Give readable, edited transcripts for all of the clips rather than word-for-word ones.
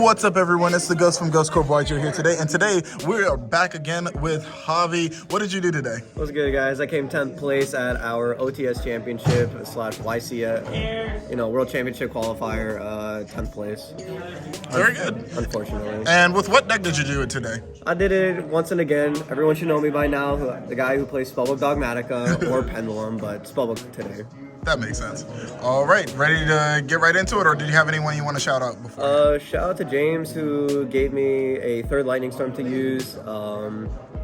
What's up, everyone? It's the Ghost from Ghost Corp YuGiOh here today, and today we are back again with Javi. What did you do today? What's good, guys? I came 10th place at our OTS championship / YC, World Championship qualifier, 10th place. Very good. Unfortunately. And with what deck did you do it today? I did it once and again. Everyone should know me by now. The guy who plays SPELLBOOK Dogmatika or Pendulum, but SPELLBOOK today. That makes sense. All right, ready to get right into it, or did you have anyone you want to shout out before? Shout out to James, who gave me a third Lightning Storm to use.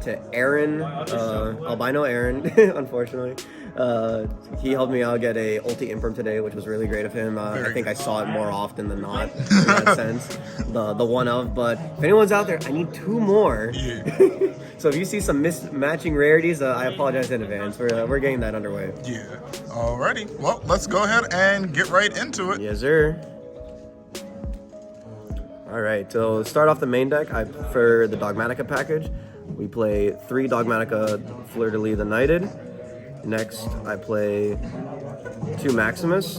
To Aaron, albino Aaron, unfortunately. He helped me out get a ulti imperm today, which was really great of him. I think I saw it more often than not in that sense. The one of, but if anyone's out there, I need 2 more. Yeah. So if you see some mismatching rarities, I apologize in advance. We're getting that underway. Yeah. Alrighty. Well, let's go ahead and get right into it. Yes, sir. All right. So start off the main deck. I prefer the Dogmatika package. We play 3 Dogmatika Fleur-de-Lis the Knighted. Next, I play 2 Maximus.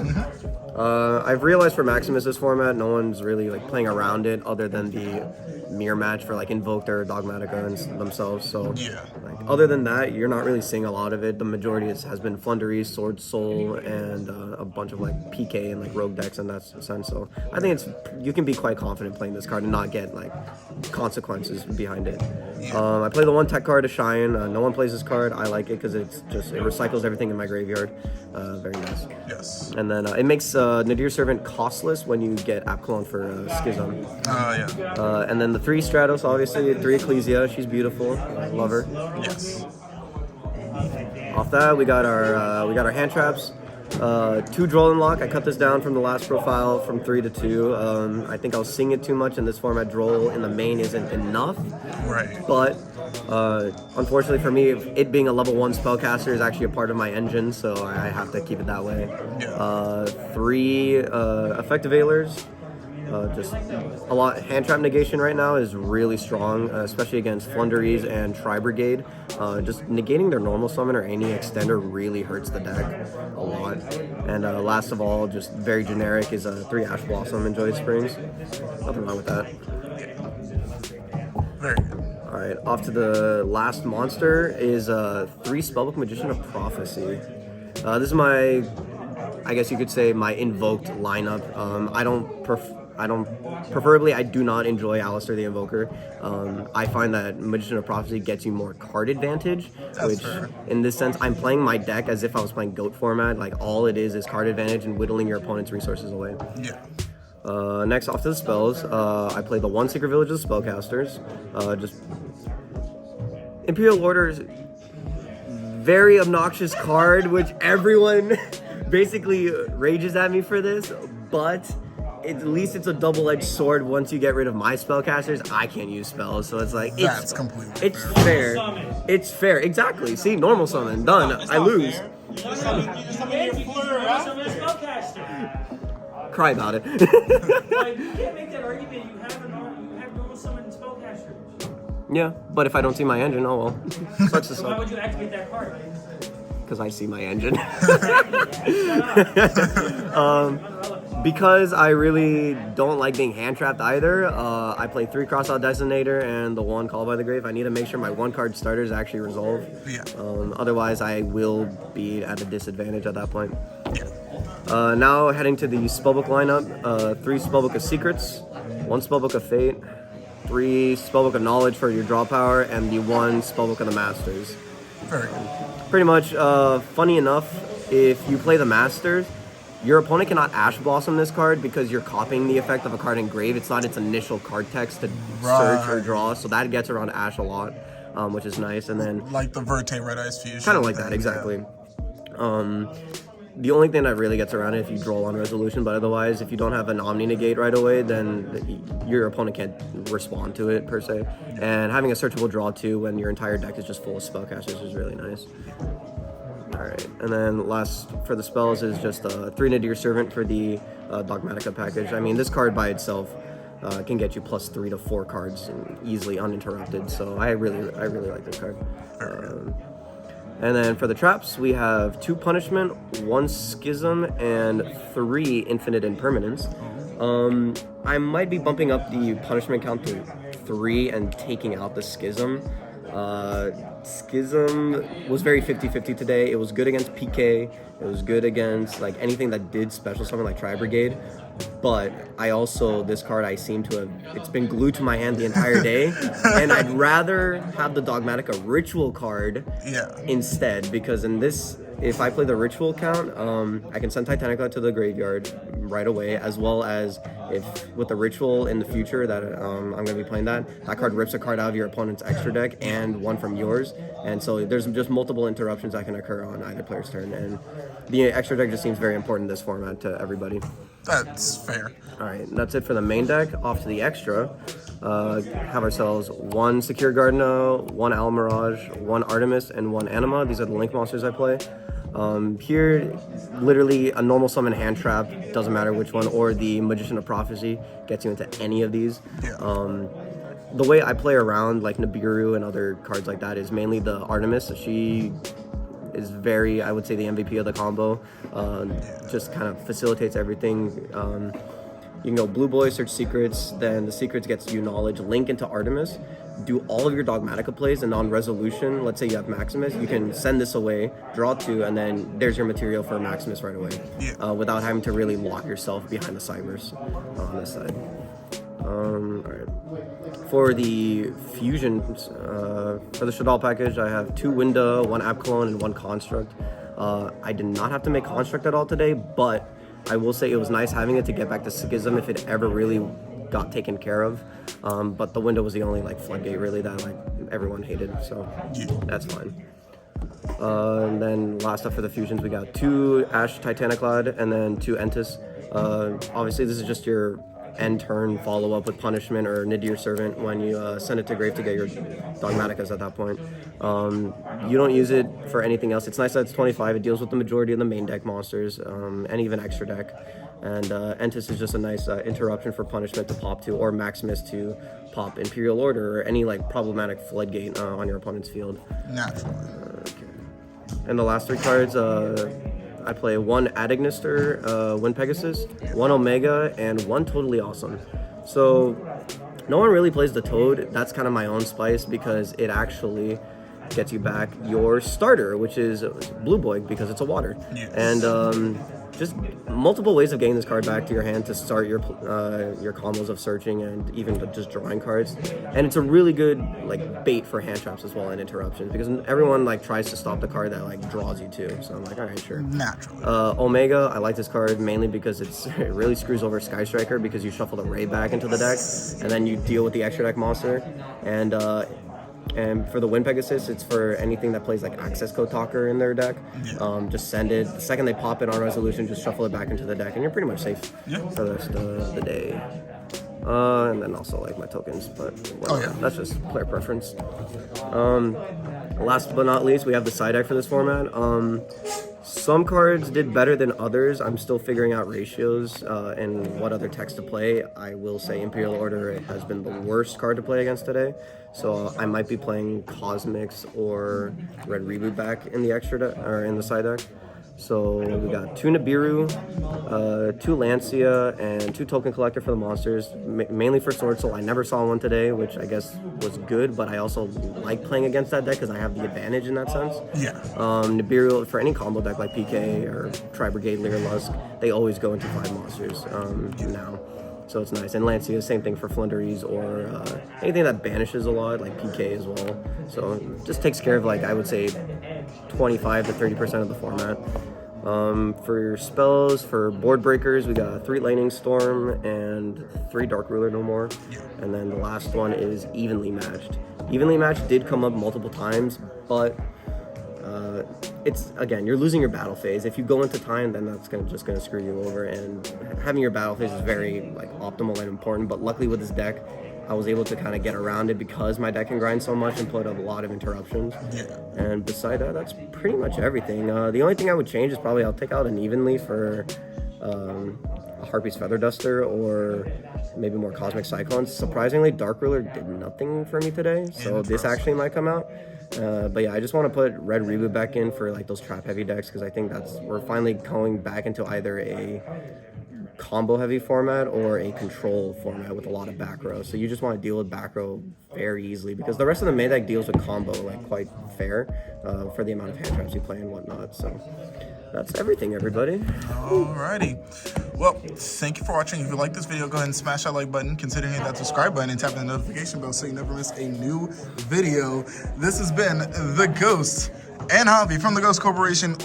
I've realized for Maximus this format, no one's really playing around it other than the mirror match for Invoked or Dogmatika and themselves. So yeah. Other than that, you're not really seeing a lot of it. The majority has been Fleur-de-Lis, Sword Soul, and a bunch of PK and Rogue decks in that sense. So I think you can be quite confident playing this card and not get consequences behind it. Yeah. I play the 1 tech card to Shine. No one plays this card. I like it because it recycles everything in my graveyard. Very nice. Yes. And then it makes Nadir Servant costless when you get App Clone for Schism. Yeah. And then the 3 Stratos, obviously, 3 Ecclesia. She's beautiful. Love her. Yes. Off that, we got our hand traps. 2 Droll Lock. I cut this down from the last profile from 3 to 2. I think I was seeing it too much in this format. Droll in the main isn't enough. Right. But unfortunately for me, it being a level 1 spellcaster is actually a part of my engine, so I have to keep it that way. Yeah. 3 effective Veilers. Just a lot. Hand trap negation right now is really strong, especially against Fleur-de-Lis and Tri-Brigade. Just negating their normal summon or any extender really hurts the deck a lot. And last of all, just very generic, is 3 Ash Blossom and Joy Springs. Nothing wrong with that. Very good. Alright, off to the last monster is 3 Spellbook Magician of Prophecy. This is my, I guess you could say, my invoked lineup. Preferably, I do not enjoy Alistair the Invoker. I find that Magician of Prophecy gets you more card advantage, which in this sense, I'm playing my deck as if I was playing GOAT format. All it is card advantage and whittling your opponent's resources away. Yeah. Next, off to the spells. I play the 1 Secret Village of Spellcasters. Just Imperial Order's very obnoxious card, which everyone basically rages at me for this, but at least it's a double-edged sword. Once you get rid of my spellcasters, I can't use spells, so that's completely it's fair. It's fair, exactly. See, normal summon, done. I lose. Cry about it. You can't make that argument. You have normal summon spellcasters. Yeah, but if I don't see my engine, oh well. Sucks to suck. Why would you activate that card? Because I see my engine. Because I really don't like being hand trapped either, I play 3 Crossout Designator and the 1 Call by the Grave. I need to make sure my 1 card starters actually resolve. Yeah. Otherwise, I will be at a disadvantage at that point. Yeah. Now heading to the Spellbook lineup, 3 Spellbook of Secrets, 1 Spellbook of Fate, 3 Spellbook of Knowledge for your draw power, and the 1 Spellbook of the Masters. Very good. Pretty much, funny enough, if you play the Masters, your opponent cannot Ash Blossom this card because you're copying the effect of a card engraved. It's not its initial card text to search or draw, so that gets around Ash a lot, which is nice. And then like the Verte Red Eyes Fusion. Kind of like that, exactly. Yeah. The only thing that really gets around it if you draw on resolution, but otherwise, if you don't have an Omni Negate right away, then your opponent can't respond to it, per se. And having a searchable draw, too, when your entire deck is just full of spellcasters is really nice. Alright, and then last for the spells is just 3 Nadir Servant for the Dogmatika package. I mean, this card by itself can get you plus 3 to 4 cards easily uninterrupted, so I really like this card. And then for the traps, we have 2 Punishment, 1 Schism, and 3 Infinite Impermanence. I might be bumping up the Punishment count to 3 and taking out the Schism. Schism was very 50-50 today. It was good against PK. It was good against like anything that did special summon like Tri-Brigade. But I also, this card I seem to have, it's been glued to my hand the entire day. And I'd rather have the Dogmatika Ritual card instead, because in this, if I play the Ritual count, I can send Titanica to the graveyard right away, as well as if with the Ritual in the future that I'm going to be playing that card rips a card out of your opponent's extra deck and one from yours. And so there's just multiple interruptions that can occur on either player's turn. And the extra deck just seems very important in this format to everybody. That's fair. Alright, that's it for the main deck. Off to the extra. Have ourselves 1 Secure Gardeno, 1 Owl Mirage, 1 Artemis, and 1 Anima. These are the Link monsters I play. Here, literally a normal summon hand trap, doesn't matter which one, or the Magician of Prophecy gets you into any of these. The way I play around like Nibiru and other cards like that is mainly the Artemis. She is very, I would say, the MVP of the combo. Just kind of facilitates everything. You can go Blue Boy, search secrets, then the secrets gets you knowledge, link into Artemis, do all of your Dogmatika plays, and on resolution, let's say you have Maximus, you can send this away, draw 2, and then there's your material for Maximus right away, without having to really lock yourself behind the Cybers on this side. Alright. For the fusions, for the Shadal package, I have 2 Winda, 1 App Clone, and 1 Construct. I did not have to make Construct at all today, but I will say it was nice having it to get back to Schism if it ever really got taken care of. But the window was the only like floodgate really that like everyone hated, so that's fine. And then last up for the fusions, we got 2 Ash Titaniclad and then 2 Entis. Obviously this is just your end turn follow up with Punishment or Nadir Servant when you send it to grave to get your Dogmatikas at that point. You don't use it for anything else. It's nice that it's 25. It deals with the majority of the main deck monsters and even extra deck. And Entis is just a nice interruption for Punishment to pop to, or Maximus to pop Imperial Order or any like problematic floodgate on your opponent's field. Naturally. And the last 3 cards, I play 1 Adignister, 1 Pegasus, 1 Omega, and 1 Totally Awesome. So no one really plays the Toad. That's kind of my own spice because it actually gets you back your starter, which is Blue Boy because it's a water. And just multiple ways of getting this card back to your hand to start your combos of searching and even just drawing cards. And it's a really good like bait for hand traps as well and interruptions because everyone like tries to stop the card that like draws you too. So I'm like, all right, sure. Naturally. Omega, I like this card mainly because it really screws over Sky Striker because you shuffle the Ray back into the deck and then you deal with the extra deck monster. And for the Wind Pegasus, it's for anything that plays like Access Code Talker in their deck. Just send it. The second they pop it on resolution, just shuffle it back into the deck, and you're pretty much safe for the rest of the day. And then also like my tokens, but that's just player preference. Last but not least, we have the side deck for this format. Some cards did better than others. I'm still figuring out ratios and what other techs to play. I will say Imperial Order has been the worst card to play against today. So I might be playing Cosmics or Red Reboot back in the extra deck or in the side deck. So we got 2 Nibiru, 2 Lancia, and 2 Token Collector for the monsters, mainly for Sword Soul. I never saw one today, which I guess was good, but I also like playing against that deck because I have the advantage in that sense. Nibiru, for any combo deck like PK or Tri-Brigade, Lear Lusk, they always go into 5 monsters now. So it's nice. And Lancia, same thing for Flunderies or anything that banishes a lot, like PK as well. So it just takes care of, like, I would say 25 to 30% of the format. For spells, for board breakers, we got 3 Lightning Storm and 3 Dark Ruler no more. And then the last one is Evenly Matched. Evenly Matched did come up multiple times, but it's, again, you're losing your battle phase. If you go into time, then that's just gonna screw you over, and having your battle phase is very like optimal and important, but luckily with this deck, I was able to kind of get around it because my deck can grind so much and put up a lot of interruptions. Yeah. And beside that, that's pretty much everything. The only thing I would change is probably I'll take out an Evenly for a Harpy's Feather Duster or maybe more Cosmic Cyclones. Surprisingly, Dark Ruler did nothing for me today, so this actually might come out. But yeah, I just want to put Red Reboot back in for like those trap heavy decks because I think we're finally going back into either a combo heavy format or a control format with a lot of back row. So you just want to deal with back row very easily because the rest of the main deck deals with combo like quite fair for the amount of hand traps you play and whatnot. So that's everything, everybody. Alrighty. Well, thank you for watching. If you like this video, go ahead and smash that like button, consider hitting that subscribe button, and tap the notification bell so you never miss a new video. This has been The Ghost and Javi from the Ghost Corporation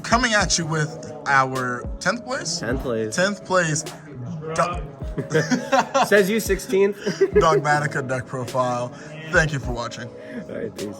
coming at you with our 10th place? 10th place. 10th place. Says you 16th. Dogmatika deck profile. Thank you for watching. All right, peace.